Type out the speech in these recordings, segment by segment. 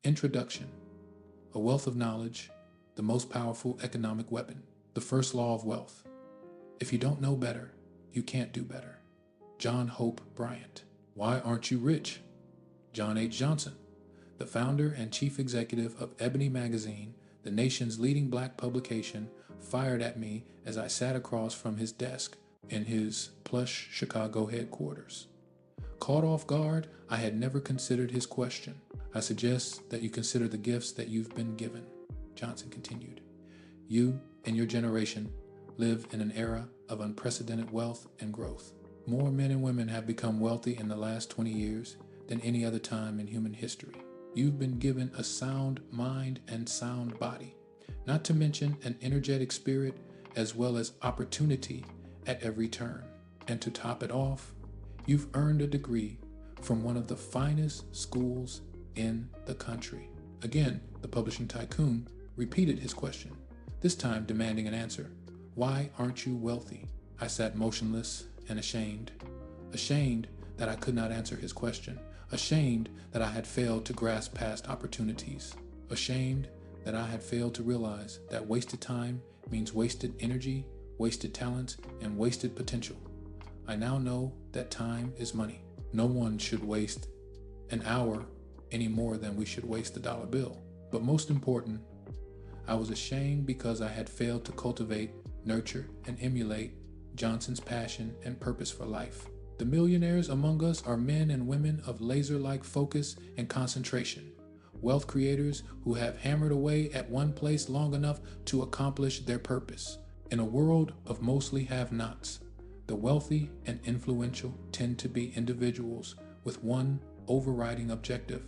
Introduction. A wealth of knowledge, the most powerful economic weapon. The first law of wealth. If you don't know better, you can't do better. John Hope Bryant. Why aren't you rich? John H. Johnson, the founder and chief executive of Ebony Magazine, the nation's leading black publication, fired at me as I sat across from his desk in his plush Chicago headquarters. Caught off guard, I had never considered his question. I suggest that you consider the gifts that you've been given, Johnson continued. You and your generation live in an era of unprecedented wealth and growth. More men and women have become wealthy in the last 20 years than any other time in human history. You've been given a sound mind and sound body, not to mention an energetic spirit as well as opportunity at every turn. And to top it off, you've earned a degree from one of the finest schools in the country. Again, the publishing tycoon repeated his question, this time demanding an answer. Why aren't you wealthy? I sat motionless and ashamed that I could not answer his question, ashamed that I had failed to grasp past opportunities, ashamed that I had failed to realize that wasted time means wasted energy, wasted talent, and wasted potential. I now know that time is money. No one should waste an hour any more than we should waste a dollar bill. But most important, I was ashamed because I had failed to cultivate, nurture, and emulate Johnson's passion and purpose for life. The millionaires among us are men and women of laser-like focus and concentration, wealth creators who have hammered away at one place long enough to accomplish their purpose. In a world of mostly have-nots, the wealthy and influential tend to be individuals with one overriding objective,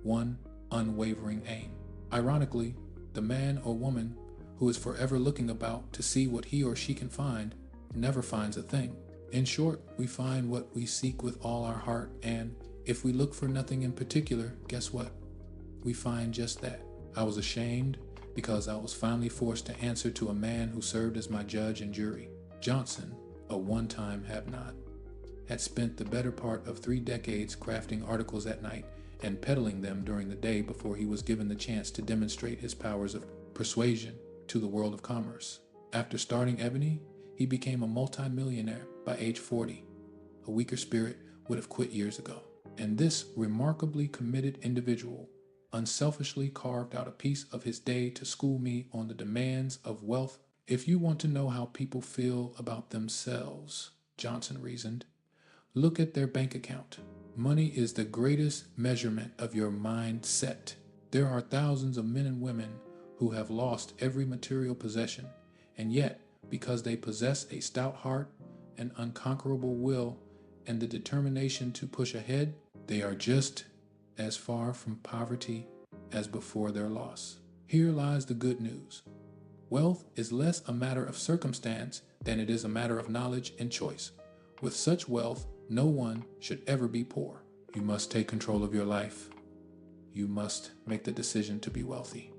one unwavering aim. Ironically, the man or woman who is forever looking about to see what he or she can find never finds a thing. In short, we find what we seek with all our heart, and if we look for nothing in particular, guess what? We find just that. I was ashamed because I was finally forced to answer to a man who served as my judge and jury. Johnson, a one-time have-not, had spent the better part of 3 decades crafting articles at night and peddling them during the day before he was given the chance to demonstrate his powers of persuasion to the world of commerce. After starting Ebony, he became a multi-millionaire by age 40. A weaker spirit would have quit years ago. And this remarkably committed individual unselfishly carved out a piece of his day to school me on the demands of wealth. If you want to know how people feel about themselves, Johnson reasoned, look at their bank account. Money is the greatest measurement of your mindset. There are thousands of men and women who have lost every material possession, and yet, because they possess a stout heart, an unconquerable will, and the determination to push ahead, they are just as far from poverty as before their loss. Here lies the good news. Wealth is less a matter of circumstance than it is a matter of knowledge and choice. With such wealth, no one should ever be poor. You must take control of your life. You must make the decision to be wealthy.